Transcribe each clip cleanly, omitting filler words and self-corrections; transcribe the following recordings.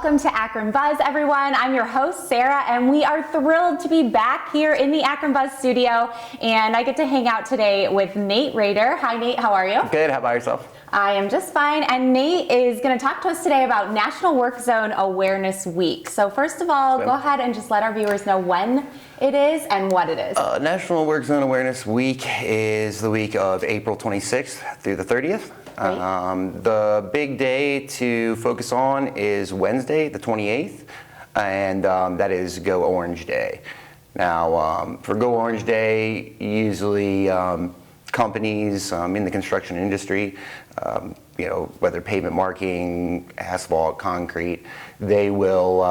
welcome to Akron Buzz, everyone. I'm your host, Sarah, and we are thrilled to be back here in the Akron Buzz studio, and I get to hang out today with Nate Rader. Hi, Nate. How are you? Good. How about yourself? I am just fine, and Nate is going to talk to us today about National Work Zone Awareness Week. So first of all, go ahead and just let our viewers know when it is and what it is. National Work Zone Awareness Week is the week of April 26th through the 30th. The big day to focus on is Wednesday, the 28th, and that is Go Orange Day. Now, for Go Orange Day, usually companies in the construction industry, whether pavement marking, asphalt, concrete, they will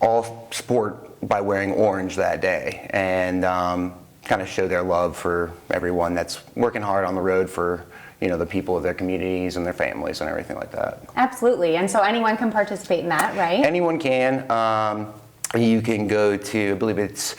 all sport by wearing orange that day and kind of show their love for everyone that's working hard on the road for the people of their communities and their families and everything like that. Absolutely, and so anyone can participate in that, right? Anyone can. You can go to, I believe it's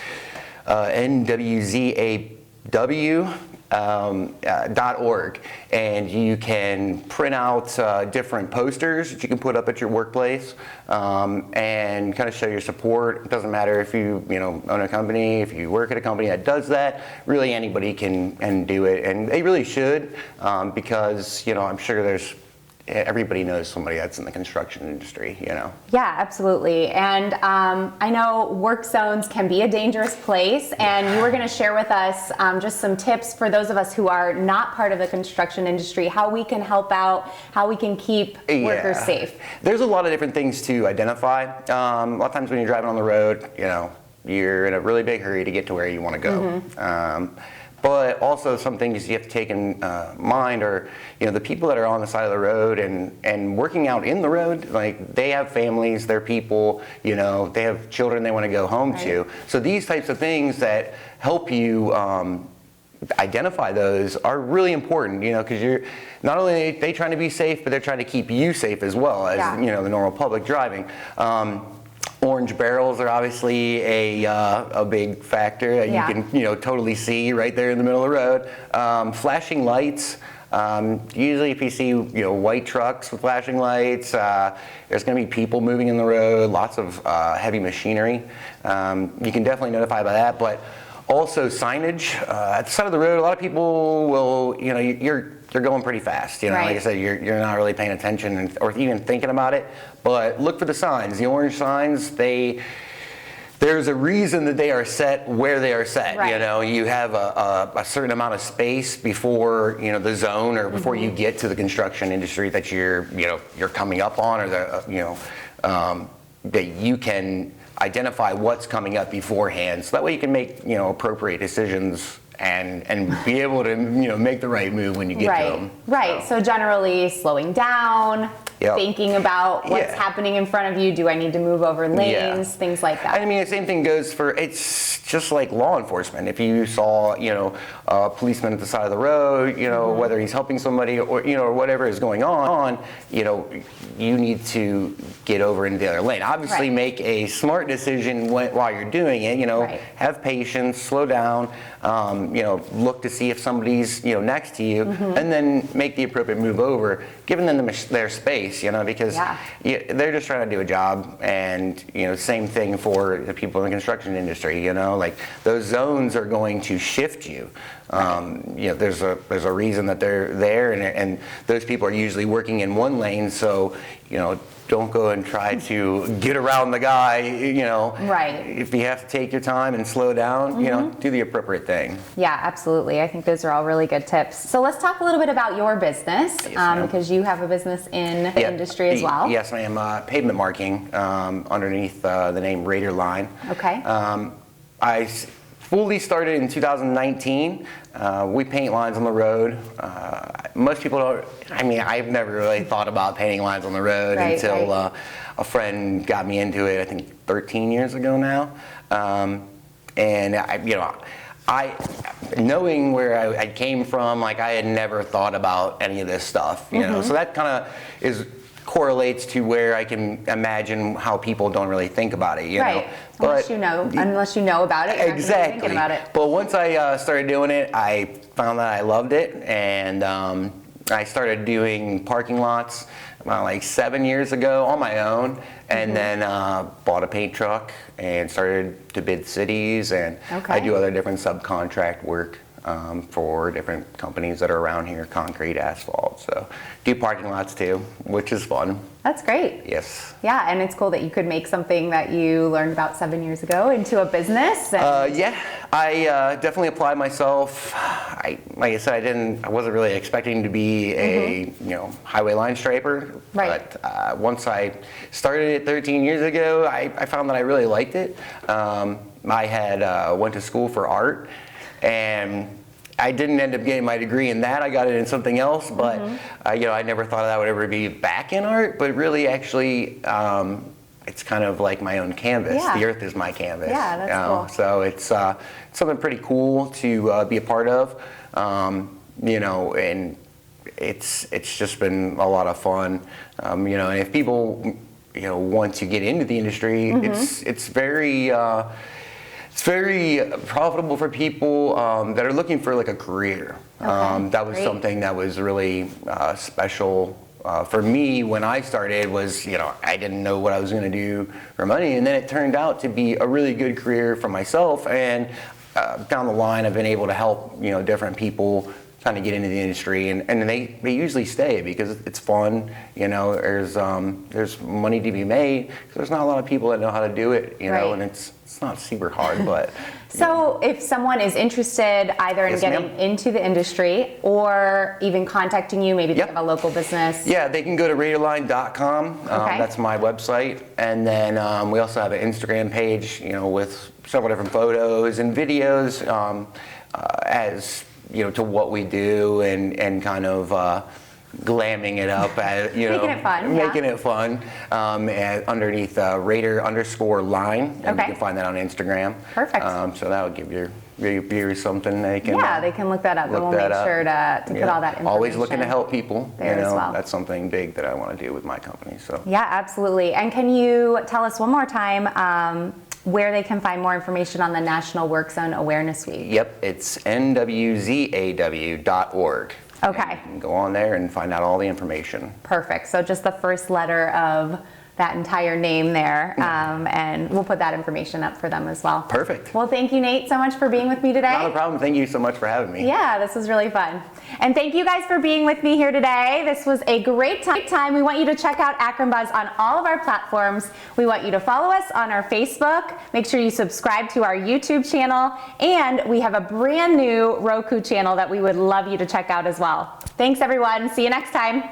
nwzaw.org, and you can print out different posters that you can put up at your workplace and kind of show your support. It doesn't matter if you own a company, if you work at a company that does that. Really, anybody can do it, and they really should because I'm sure everybody knows somebody that's in the construction industry, Yeah, absolutely. And I know work zones can be a dangerous place, and you were going to share with us just some tips for those of us who are not part of the construction industry, how we can help out, how we can keep workers safe. There's a lot of different things to identify. A lot of times when you're driving on the road, you're in a really big hurry to get to where you want to go. But also some things you have to take in mind are, the people that are on the side of the road and working out in the road, like they have families, they're people, they have children they want to go home to. So these types of things that help you identify those are really important, because you're not only they trying to be safe, but they're trying to keep you safe as well as, the normal public driving. Orange barrels are obviously a big factor that you can totally see right there in the middle of the road. Flashing lights. Usually if you see white trucks with flashing lights, there's going to be people moving in the road, lots of heavy machinery. You can definitely notify by that, but also signage at the side of the road. A lot of people will, you're going pretty fast. Like I said, you're not really paying attention or even thinking about it. But look for the signs. The orange signs, there's a reason that they are set where they are set. You have a certain amount of space before the zone or before you get to the construction industry that you're coming up on, or that you can identify what's coming up beforehand, so that way you can make appropriate decisions and be able to make the right move when you get to them. So generally slowing down, thinking about what's happening in front of you. Do I need to move over lanes? Things like that. I mean, the same thing goes for, it's just like law enforcement. If you saw a policeman at the side of the road, whether he's helping somebody or or whatever is going on, you need to get over into the other lane. Obviously, make a smart decision while you're doing it. Have patience, slow down. Look to see if somebody's next to you, and then make the appropriate move over, giving them their space, because they're just trying to do a job. And same thing for the people in the construction industry. Like those zones are going to shift you. There's a reason that they're there, and those people are usually working in one lane. So don't go and try to get around the guy. If you have to take your time and slow down, do the appropriate thing. Yeah, absolutely. I think those are all really good tips. So let's talk a little bit about your business, because you have a business in the industry as well. Yes, ma'am. Pavement marking underneath the name Rader line. Okay. I fully started in 2019. We paint lines on the road. Most people don't, I've never really thought about painting lines on the road until a friend got me into it, I think 13 years ago now. And I knowing where I came from, I had never thought about any of this stuff, so that kind of correlates to where I can imagine how people don't really think about it, know. But unless you know about it, you're not really thinking about it. But once I started doing it, I found that I loved it, and I started doing parking lots. like 7 years ago on my own, and then bought a paint truck and started to bid cities, and I do other different subcontract work for different companies that are around here, concrete, asphalt. So do parking lots too, which is fun. That's great. Yes. Yeah, and it's cool that you could make something that you learned about 7 years ago into a business. Yeah, I definitely applied myself. Like I said, I wasn't really expecting to be a highway line striper. Right. But once I started it 13 years ago, I found that I really liked it. I had went to school for art, and I didn't end up getting my degree in that. I got it in something else, but I never thought that would ever be back in art. But really, actually, it's kind of like my own canvas. Yeah. The earth is my canvas. Yeah, that's cool. So it's something pretty cool to be a part of. And it's just been a lot of fun. And if people want to get into the industry, it's very. It's very profitable for people that are looking for like a career. That was something that was really special for me when I started. Was I didn't know what I was going to do for money, and then it turned out to be a really good career for myself. And down the line, I've been able to help different people kind of get into the industry, and they usually stay because it's fun. There's money to be made because there's not a lot of people that know how to do it. And it's not super hard, but. So if someone is interested either in getting into the industry or even contacting you, maybe they have a local business. Yeah, they can go to raderline.com. That's my website. And then we also have an Instagram page, with several different photos and videos as to what we do and kind of glamming it up, making it fun. Making it fun. Underneath Rader_line, and you can find that on Instagram. Perfect. So that would give your viewers something they can. Yeah, they can look that up, and we'll make sure to put all that information. Always looking to help people. There as well. That's something big that I want to do with my company. So. Yeah, absolutely. And can you tell us one more time where they can find more information on the National Work Zone Awareness Week? Yep, it's nwzaw.org. Okay. You can go on there and find out all the information. Perfect. So just the first letter of that entire name there, and we'll put that information up for them as well. Perfect. Well, thank you, Nate, so much for being with me today. Not a problem. Thank you so much for having me. Yeah, this was really fun. And thank you guys for being with me here today. This was a great time. We want you to check out Akron Buzz on all of our platforms. We want you to follow us on our Facebook. Make sure you subscribe to our YouTube channel. And we have a brand new Roku channel that we would love you to check out as well. Thanks, everyone. See you next time.